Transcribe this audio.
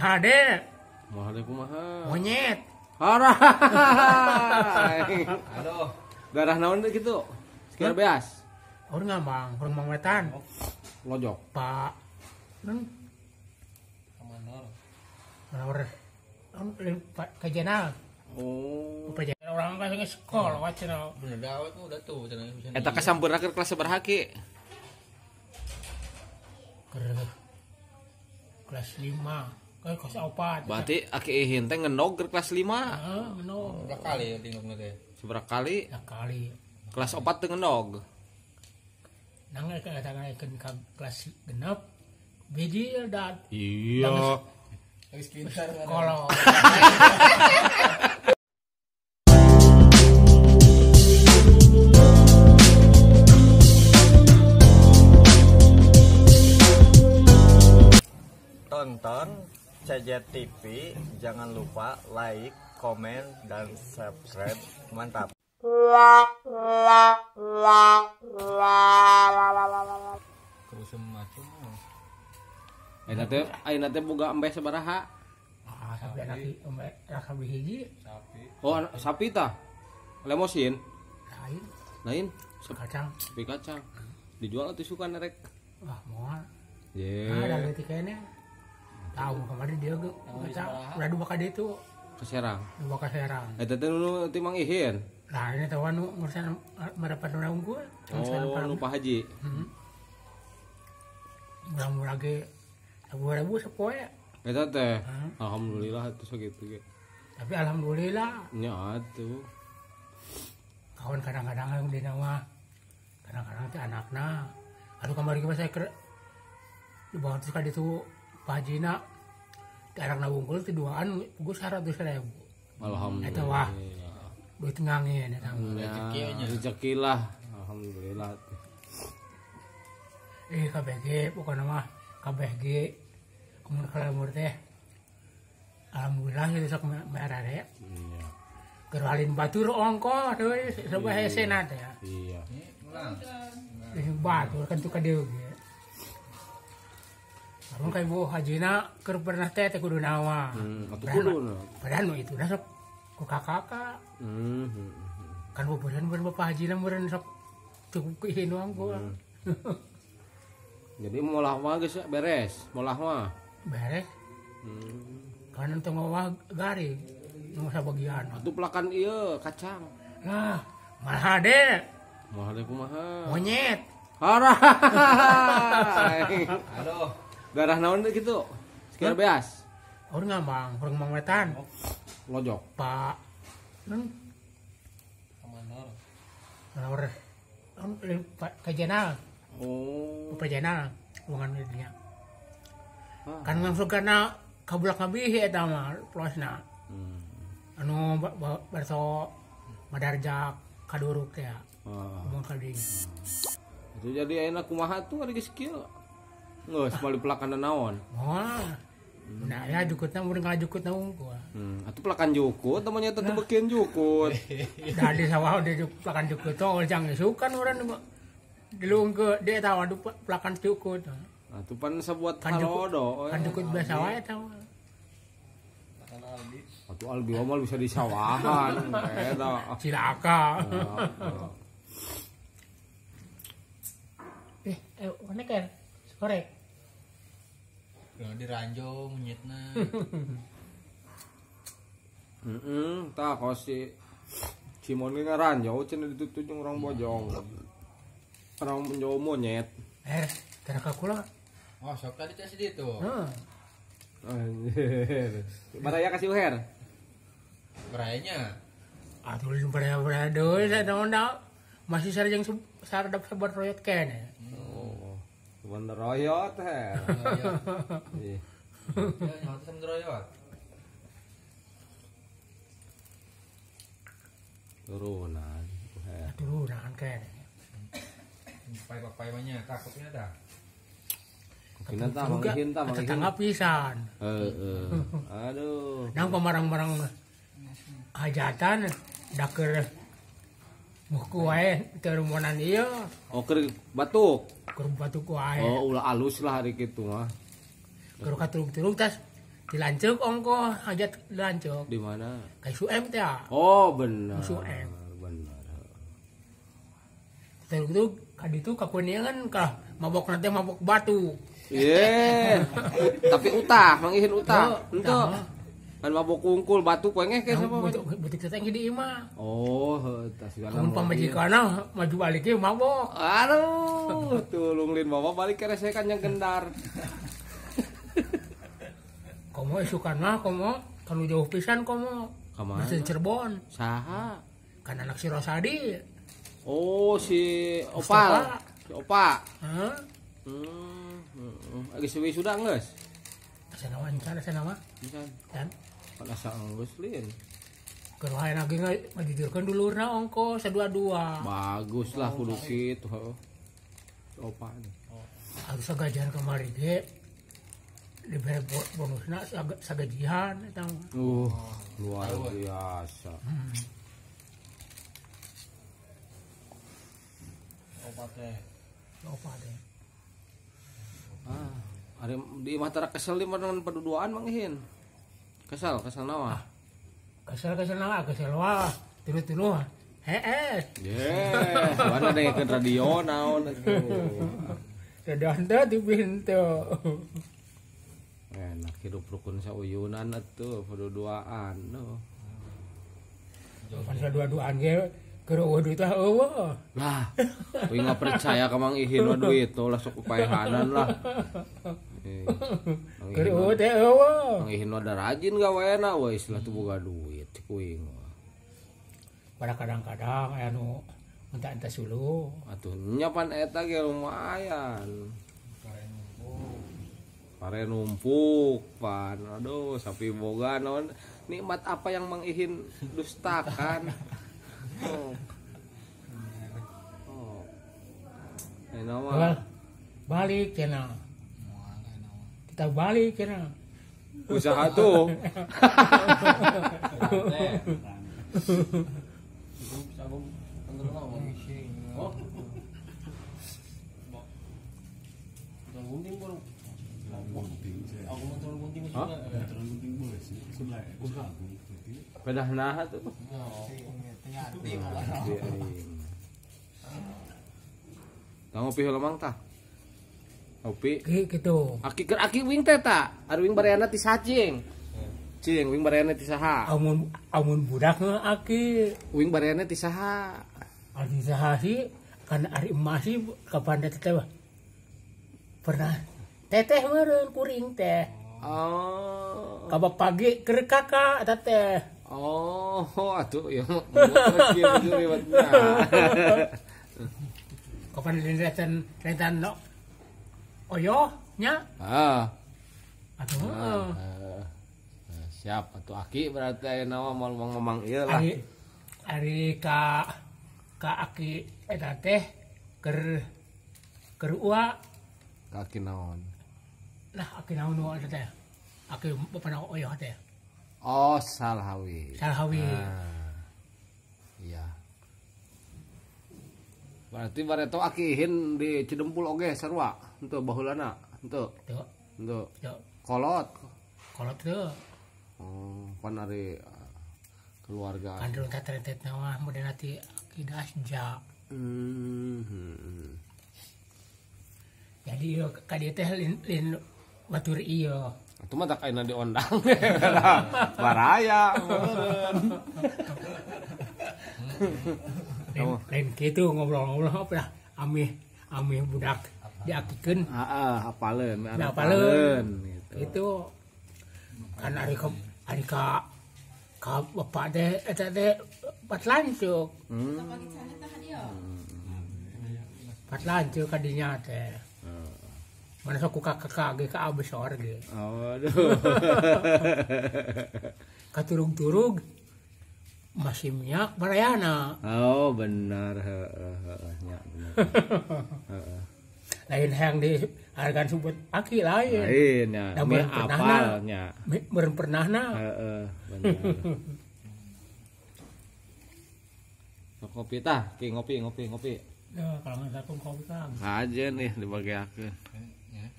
Mahade. Mahade kumaha? Monyet. Harai. Aduh. Darah naon gitu? Sekitar beas. Orang ngambang, orang mangwetan. Lojok. Pak. Amanor. Orang kajenal. Oh. Pajajan orang kasih sekolah wacana. Bener dawet mah udah tuh cenah. Eta kasampurna ke kelas sabaraha ki? Kelas 5. Kelas 4. Berarti aki ihin teh ngendog ke kelas 5. Heeh, menong. Berapa kali ya tinggalnya teh? Seberapa kali? Sekali. Kelas 4 teh ngendog. Nang katakan kelas genep. Biji dan Iya. Geus pintar kan. kalau Tonton CJ TV, jangan lupa like, komen, dan subscribe. Mantap. Kerusem macam. Ayeuna teh boga embeh sabaraha? sampai anak hiji Sapi. Oh, sapi tah. Lemosin. lain Lain kacang. sapi kacang. Dijual atuh sukan rek. Wah, moal. Ye. Ada leutik kene. Tahu kemarin dia ge udah dua kali itu Keserang. dua ka Serang. Eta teh nu ti Mang Ihin. Nah, ini tahu nu ngurusan mendapat undang unggul. Oh, nu Pak Haji. Murah-murah ge 10.000 sepoe. Eta teh. Alhamdulillah atuh sakitu ge. Tapi alhamdulillah Nya atuh. kawan kadang-kadang yang di nama kadang-kadang teh anakna. Aduh kamari ge saya di bawah terus kali itu Pak Hajina di anakna wungkul teh duaan gue 100.000. Alhamdulillah. Eta wah. Duit ngangin eta. Ya, rezeki lah. Alhamdulillah. KBG pokoknya mah KBG kemudian kalau teh alhamdulillah itu sok merah deh. Iya. Geralin batur ongko tuh sebuah senat ya. Iya. Ini batur kan tuh kadeu ge. Karena kayak Bu Hajina keur pernah teh kudu nawa. Atuh kudu. Padahal itu dah sok ku kakak. Kan bobodan Bapak Hajina meureun sok cukup ieu doang gua. Jadi molah mah geus beres, molah mah. Beres. Kanan tengah garing. Nu sabagian. Atuh pelakan ieu kacang. Nah, malah deh. Molah kumaha? Monyet. Harai. Aduh. Darah naon gitu? Sekitar beas. Orang ngambang, orang mangwetan. Lojok. Pak. Amanor. Orang kajenal. Oh. Pajenal. Hubungan dia. Kan langsung karena kabulak ngabihi eta mah plosna. Anu barso madarjak kaduruk teh. Hubungan ka dinya. Itu jadi ayeuna kumaha tuh ari geus kieu. Geus bali pelakan naon? Wah. Nah, ya jukutna mun ngajukutna unggul. Atuh pelakan jukut namanya teh beukeun jukut. Dari sawah di pelakan jukut tong jang isukan urang dilung ke dia tahu adu pelakan jukut. Atuh pan sabuat Kan jukut. halodo. Kan jukut biasa wae tah. Makan Aldi. Atuh albi mah bisa disawahan eta. Cilaka. Mana kan? Korek. Kalau diranjong munyitna. Tah kalau si Simon ge ngaranjau cenah ditutujung orang bojong. Orang menjauh monyet. Teraka kula. Oh, sok tadi teh di itu. Anjir. Baraya kasih uher. Berayanya. Atuh lu pada deui sada masih sareng saradap sabar royot kene. Oh. Cuman royot he. Ih. Ya, nyawa teh mendroyot. Turunan. Uher. Turunan kene. Papai banyak takutnya dah. Kina tah mangihin tah mangihin. Tetangga pisan. Aduh. Nang pamarang-marang hajatan daker buku wae teu rumonan ieu. Oh keur batuk. Keur batuk wae. Oh ulah alus lah hari kitu mah. Keur katurug-turug tas Dilancuk ongko hajat dilancuk. Di mana? Kayak suem teh. Oh, benar. Suem. Benar. Terus itu kaditu kakuningan kah mabok nanti mabok batu. Iya. Tapi utah, mangihin utah. Yo, Ento. Kan mabok kungkul batu poengeh ke Yang sama. butik tetangga di imah. Oh, tas segala. Kamu pamajikana maju balik ke mabok. Aduh, tulung lin bawa balik ke resekan yang gendar. Komo isukan mah komo kanu jauh pisan komo. Kamana? Masih Cirebon. Saha? Kan anak si Rosadi. Oh, si Opal. Si Opa. Hah? Lagi suwi sudah geus? Asa nama encan asa nama? Bukan. Dan Pan asa geus lin. keur hae lagi ngajujurkeun dulurna ongko sadua-dua. Bagus lah kudu kitu heuh. Si Opa. Harus sagajian kemari ge. Diberi bonusna sagajian eta. Luar biasa. Opa deh. Ari di matara kesel di mana paduduaan mangihin. Kesel nawa. Kesel nah, kesel wah. Tinu-tinu. Heeh. Ye, mana dengekeun radio naon atuh. Sedanda di pintu. Enak hidup rukun sauyunan atuh paduduaan no. Pan sadua-duaan ge keur eueuh duit tah eueuh. Lah, we nggak percaya ka Mang Ihin mah duit tuh lah sok upayahanan lah. Keur eueuh teh eueuh. Mang Ihin mah da rajin gaweana we istilah teu boga duit kuing. Pada kadang-kadang aya nu enta sulu. Atuh nya pan eta ge lumayan. Pare numpuk pan. Aduh, sapi boga naon nikmat apa yang Mang Ihin dustakan. Well, balik cenah. Kita balik cenah. Usaha tuh. Pedah nah tuh. Tang ngopi heula Mang tah. Ngopi. Gitu. Aki wing teh ta? Ari wing bareana ti sacing. Cing wing bareana ti saha? Amun budak mah aki. Wing bareana ti saha? Ari saha sih? Kan ari emas sih kapan teteh bah. Pernah teteh meureun kuring teh. Oh. Kabak pagi keur kakak eta teh. Oh, atuh ya. Kieu ribetna. Kapan rentan no. Oyo nya. Atuh. Siap atuh Aki berarti ayeuna mah mamang ieu lah. Ari ka Aki eta teh keur ua. Kaki naon? Lah Aki naon eta teh? Aki bapana oyo teh. Oh, Salhawi. Salhawi. Iya. Berarti bareto Akihin di Cidempul oge sarua, henteu baheulana, henteu. Henteu. Kolot. Kolot teu. Oh, pan ari keluarga. Kan dulu tatretet mah model ti Aki Dasja. Jadi ka dieu teh lin batur ieu. Itu mah tak ayeuna diondang. Baraya meureun. Lain kitu ngobrol-ngobrol apa lah amih budak diakikeun. Apaleun, gitu. Itu kan ari ka bapak teh eta teh pat lancuk. Pat lancuk ka dinya teh. Mana sok kakak ge ka abesor ge. Aduh. Katurug-turug masih minyak barayana. Oh, benar. Nya benar. Lain hayang di hargan sebut Aki lain. Lain nya. Mi apal nya. Meureun pernahna. Benar. Kopi tah, ki ngopi. Ya, kalau nggak kopi kan. Aja nih dibagiakeun.